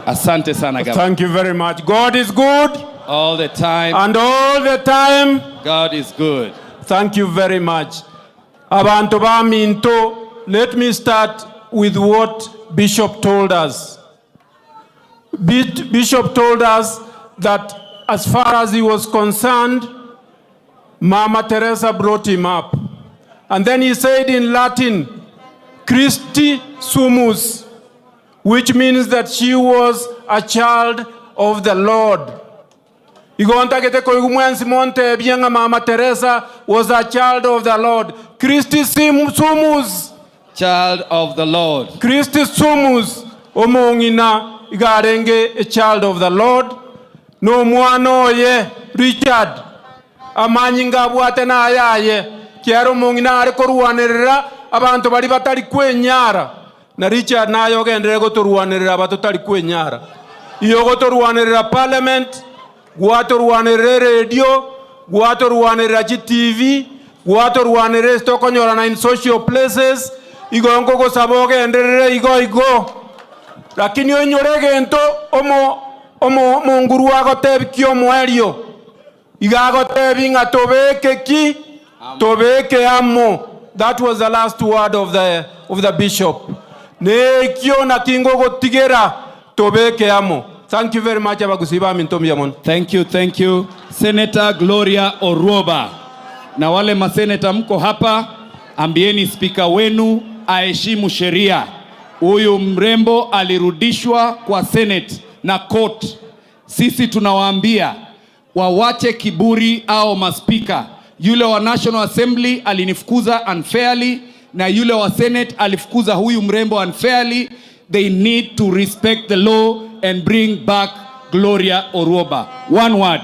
Asante sana Gavana. Thank you very much. God is good. All the time. And all the time. God is good. Thank you very much. Abantu ba minto, let me start with what Bishop told us. Bishop told us that as far as he was concerned, Mama Teresa brought him up. And then he said in Latin, Christi sumus, which means that she was a child of the Lord. Mama Teresa was a child of the Lord. Christi sumus. Child of the Lord. Christi sumus. Omongina igarenge a child of the Lord. No muano ye Richard. Amanyinga buatena ayaye. Kiaro mongina are koruanerera abantu bari batari kwenyara. Na Richard na yogendere gotoruanerera batotari kwenyara. Iyo gotoruanerera parliament. Guatoruanerera radio. Guatoruanerera TV. Guatoruanerera stokonyorana in social places. Igongo go saboge enderere igo. Lakini onyorege ento omo monguru agotebi kio moerio. Igagotebi nga tobeke ki tobeke amo. That was the last word of the bishop. Ne kio na kingo go tigera tobeke amo. Thank you very much abagusiba mintomi yamon. Thank you. Senator Gloria Orwoba. Na wale maseneta mko hapa, ambieni speaker wenu aheshimu sheria. Huyu mrembo alirudishwa kwa Senate na court. Sisi tunawaambia wawache kiburi au maspika. Yule wa National Assembly alinifukuza unfairly na yule wa Senate alifukuza huyu mrembo unfairly. They need to respect the law and bring back Gloria Orwoba. One word.